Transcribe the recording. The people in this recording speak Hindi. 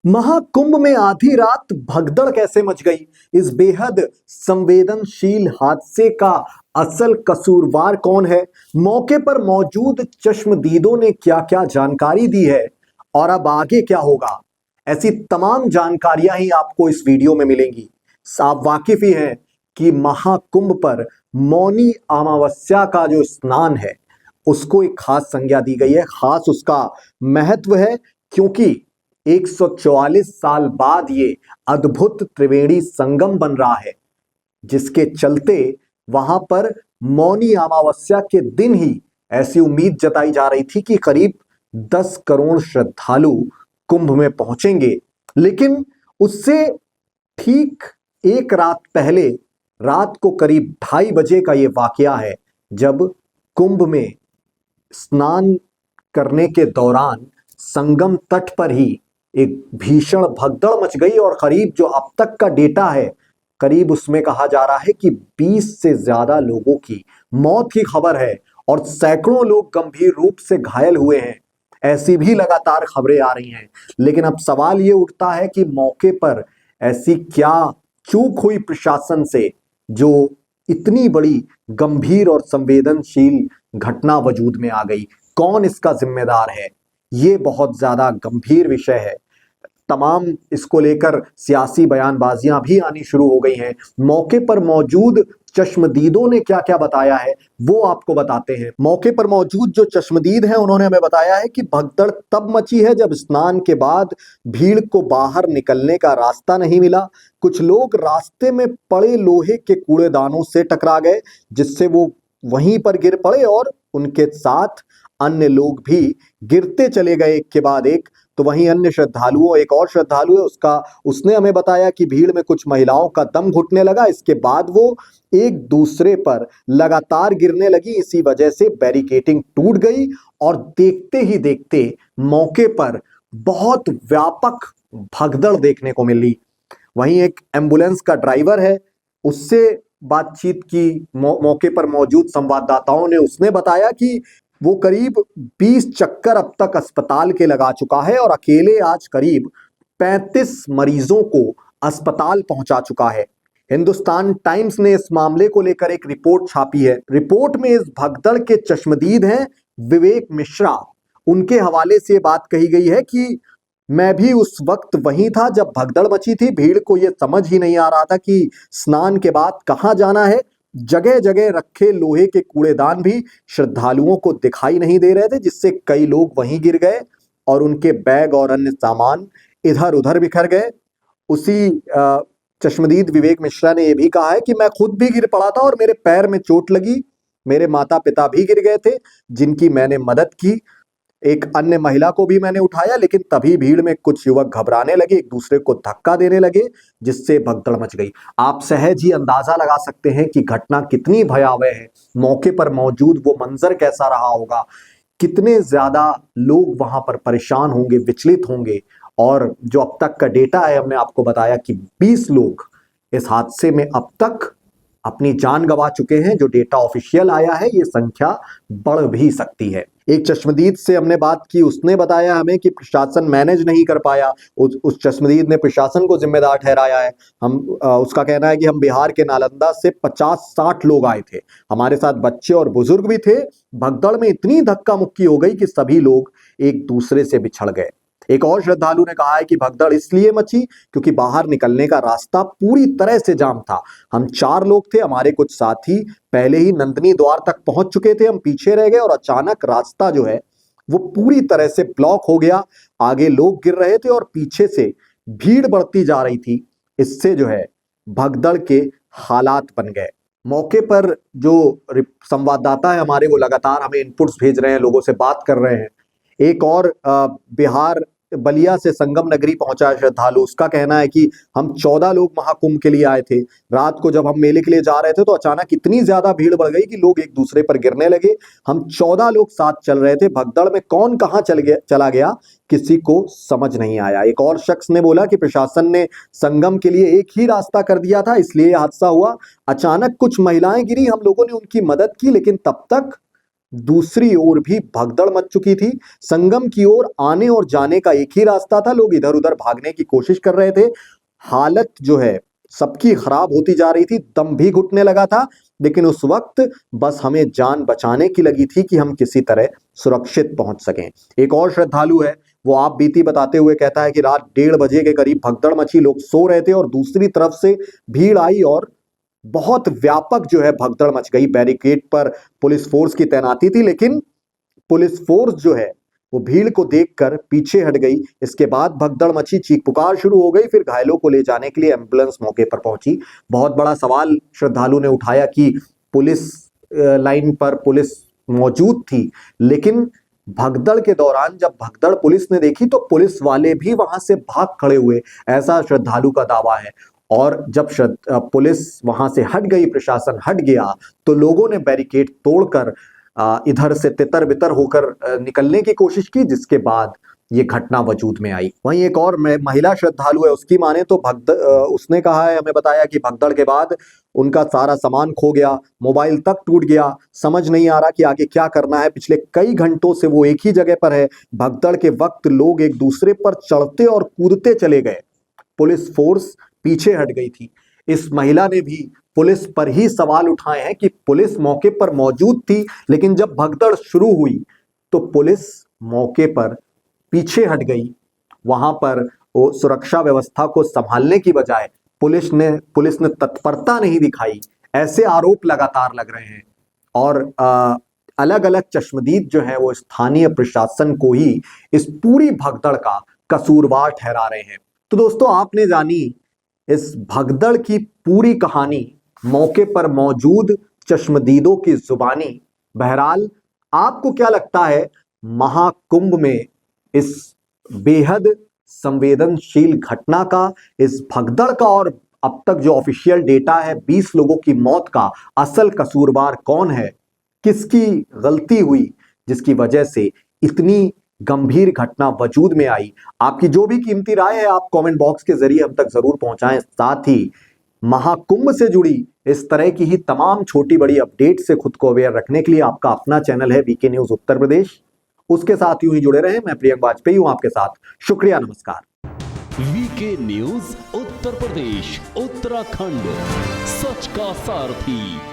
महाकुंभ में आधी रात भगदड़ कैसे मच गई? इस बेहद संवेदनशील हादसे का असल कसूरवार कौन है? मौके पर मौजूद चश्मदीदों ने क्या क्या जानकारी दी है और अब आगे क्या होगा? ऐसी तमाम जानकारियां ही आपको इस वीडियो में मिलेंगी। आप वाकिफ ही हैं कि महाकुंभ पर मौनी अमावस्या का जो स्नान है उसको एक खास संज्ञा दी गई है। खास उसका महत्व है क्योंकि 144 साल बाद ये अद्भुत त्रिवेणी संगम बन रहा है, जिसके चलते वहां पर मौनी अमावस्या के दिन ही ऐसी उम्मीद जताई जा रही थी कि करीब 10 करोड़ श्रद्धालु कुंभ में पहुंचेंगे। लेकिन उससे ठीक एक रात पहले, रात को करीब 2:30 बजे का ये वाकया है, जब कुंभ में स्नान करने के दौरान संगम तट पर ही एक भीषण भगदड़ मच गई और करीब जो अब तक का डेटा है, करीब उसमें कहा जा रहा है कि 20 से ज्यादा लोगों की मौत की खबर है और सैकड़ों लोग गंभीर रूप से घायल हुए हैं। ऐसी भी लगातार खबरें आ रही हैं। लेकिन अब सवाल ये उठता है कि मौके पर ऐसी क्या चूक हुई प्रशासन से जो इतनी बड़ी गंभीर और संवेदनशील घटना वजूद में आ गई? कौन इसका जिम्मेदार है? ये बहुत ज्यादा गंभीर विषय है। तमाम इसको लेकर सियासी बयानबाजियां भी आनी शुरू हो गई हैं। मौके पर मौजूद चश्मदीदों ने क्या क्या बताया है वो आपको बताते हैं। मौके पर मौजूद जो चश्मदीद हैं उन्होंने हमें बताया है कि भगदड़ तब मची है जब स्नान के बाद भीड़ को बाहर निकलने का रास्ता नहीं मिला। कुछ लोग रास्ते में पड़े लोहे के कूड़ेदानों से टकरा गए, जिससे वो वहीं पर गिर पड़े और उनके साथ अन्य लोग भी गिरते चले गए एक के बाद एक। तो वहीं अन्य श्रद्धालुओं, एक और श्रद्धालु है उसने हमें बताया कि भीड़ में कुछ महिलाओं का दम घुटने लगा। इसके बाद वो एक दूसरे पर लगातार गिरने लगी। इसी वजह से बैरिकेटिंग टूट गई और देखते ही देखते मौके पर बहुत व्यापक भगदड़ देखने को मिली। वहीं एक एम्बुलेंस का ड्राइवर है, उससे बातचीत की मौके पर मौजूद संवाददाताओं ने। उसने बताया कि वो करीब 20 चक्कर अब तक अस्पताल के लगा चुका है और अकेले आज करीब 35 मरीजों को अस्पताल पहुंचा चुका है। हिंदुस्तान टाइम्स ने इस मामले को लेकर एक रिपोर्ट छापी है। रिपोर्ट में इस भगदड़ के चश्मदीद हैं विवेक मिश्रा। उनके हवाले से बात कही गई है कि मैं भी उस वक्त वहीं था जब भगदड़ मची थी। भीड़ को यह समझ ही नहीं आ रहा था कि स्नान के बाद कहां जाना है। जगह जगह रखे लोहे के कूड़ेदान भी श्रद्धालुओं को दिखाई नहीं दे रहे थे, जिससे कई लोग वहीं गिर गए और उनके बैग और अन्य सामान इधर उधर बिखर गए। उसी चश्मदीद विवेक मिश्रा ने यह भी कहा है कि मैं खुद भी गिर पड़ा था और मेरे पैर में चोट लगी। मेरे माता पिता भी गिर गए थे, जिनकी मैंने मदद की। एक अन्य महिला को भी मैंने उठाया, लेकिन तभी भीड़ में कुछ युवक घबराने लगे, एक दूसरे को धक्का देने लगे, जिससे भगदड़ मच गई। आप सहज ही अंदाजा लगा सकते हैं कि घटना कितनी भयावह है। मौके पर मौजूद वो मंजर कैसा रहा होगा, कितने ज्यादा लोग वहां पर परेशान होंगे, विचलित होंगे। और जो अब तक का डेटा है, हमने आपको बताया कि 20 लोग इस हादसे में अब तक अपनी जान गंवा चुके हैं। जो डेटा ऑफिशियल आया है, ये संख्या बढ़ भी सकती है। एक चश्मदीद से हमने बात की, उसने बताया हमें कि प्रशासन मैनेज नहीं कर पाया। उस चश्मदीद ने प्रशासन को जिम्मेदार ठहराया है। उसका कहना है कि हम बिहार के नालंदा से 50-60 लोग आए थे, हमारे साथ बच्चे और बुजुर्ग भी थे। भगदड़ में इतनी धक्का मुक्की हो गई कि सभी लोग एक दूसरे से बिछड़ गए। एक और श्रद्धालु ने कहा है कि भगदड़ इसलिए मची क्योंकि बाहर निकलने का रास्ता पूरी तरह से जाम था। हम 4 लोग थे, हमारे कुछ साथी पहले ही नंदनी द्वार तक पहुंच चुके थे, हम पीछे रह गए और अचानक रास्ता जो है वो पूरी तरह से ब्लॉक हो गया। आगे लोग गिर रहे थे और पीछे से भीड़ बढ़ती जा रही थी। इससे जो है भगदड़ के हालात बन गए। मौके पर जो संवाददाता है हमारे, वो लगातार हमें इनपुट्स भेज रहे हैं, लोगों से बात कर रहे हैं। एक और बिहार बलिया से संगम नगरी पहुंचा है श्रद्धालु। उसका कहना है कि हम 14 लोग महाकुंभ के लिए आए थे। रात को जब हम मेले के लिए जा रहे थे तो अचानक इतनी ज्यादा भीड़ बढ़ गई कि लोग एक दूसरे पर गिरने लगे। हम 14 लोग साथ चल रहे थे। भगदड़ में कौन कहां चला गया किसी को समझ नहीं आया। एक और शख्स ने बोला कि प्रशासन ने संगम के लिए एक ही रास्ता कर दिया था, इसलिए यह हादसा हुआ। अचानक कुछ महिलाएं गिरी, हम लोगों ने उनकी मदद की, लेकिन तब तक दूसरी ओर भी भगदड़ मच चुकी थी। संगम की ओर आने और जाने का एक ही रास्ता था। लोग इधर उधर भागने की कोशिश कर रहे थे। हालत जो है सबकी खराब होती जा रही थी, दम भी घुटने लगा था। लेकिन उस वक्त बस हमें जान बचाने की लगी थी कि हम किसी तरह सुरक्षित पहुंच सकें। एक और श्रद्धालु है, वो आप बीती बताते हुए कहता है कि रात 1:30 के करीब भगदड़ मची, लोग सो रहे थे और दूसरी तरफ से भीड़ आई और बहुत व्यापक जो है भगदड़ मच गई। बैरिकेड पर पुलिस फोर्स की तैनाती थी, लेकिन पुलिस फोर्स जो है वो भीड़ को देखकर पीछे हट गई। इसके बाद भगदड़ मची, चीख पुकार शुरू हो गई। फिर घायलों को ले जाने के लिए एम्बुलेंस मौके पर पहुंची। बहुत बड़ा सवाल श्रद्धालु ने उठाया कि पुलिस लाइन पर पुलिस मौजूद थी, लेकिन भगदड़ के दौरान जब भगदड़ पुलिस ने देखी तो पुलिस वाले भी वहां से भाग खड़े हुए, ऐसा श्रद्धालु का दावा है। और जब पुलिस वहां से हट गई, प्रशासन हट गया, तो लोगों ने बैरिकेड तोड़कर इधर से तितर बितर होकर निकलने की कोशिश की, जिसके बाद ये घटना वजूद में आई। वहीं एक और महिला श्रद्धालु है, उसकी माने तो उसने कहा है, हमें बताया कि भगदड़ के बाद उनका सारा सामान खो गया, मोबाइल तक टूट गया, समझ नहीं आ रहा कि आगे क्या करना है। पिछले कई घंटों से वो एक ही जगह पर है। भगदड़ के वक्त लोग एक दूसरे पर चढ़ते और कूदते चले गए, पुलिस फोर्स पीछे हट गई थी। इस महिला ने भी पुलिस पर ही सवाल उठाए हैं कि पुलिस मौके पर मौजूद थी, लेकिन जब भगदड़ शुरू हुई तो पुलिस मौके पर पीछे हट गई। वहां पर वो सुरक्षा व्यवस्था को संभालने की बजाय पुलिस ने तत्परता नहीं दिखाई। ऐसे आरोप लगातार लग रहे हैं और अलग अलग चश्मदीद जो है वो स्थानीय प्रशासन को ही इस पूरी भगदड़ का कसूरवार ठहरा रहे हैं। तो दोस्तों, आपने जानी इस भगदड़ की पूरी कहानी मौके पर मौजूद चश्मदीदों की जुबानी। बहरहाल, आपको क्या लगता है महाकुंभ में इस बेहद संवेदनशील घटना का, इस भगदड़ का और अब तक जो ऑफिशियल डेटा है 20 लोगों की मौत का, असल कसूरवार कौन है? किसकी गलती हुई जिसकी वजह से इतनी गंभीर घटना वजूद में आई? आपकी जो भी कीमती राय है आप कमेंट बॉक्स के जरिए हम तक जरूर पहुंचाएं। साथ ही महाकुंभ से जुड़ी इस तरह की ही तमाम छोटी बड़ी अपडेट से खुद को अवेयर रखने के लिए आपका अपना चैनल है वीके न्यूज उत्तर प्रदेश, उसके साथ यूं ही जुड़े रहें। मैं प्रियंक वाजपेयी हूं आपके साथ। शुक्रिया, नमस्कार। वीके न्यूज उत्तर प्रदेश उत्तराखंड, सच का सारथी।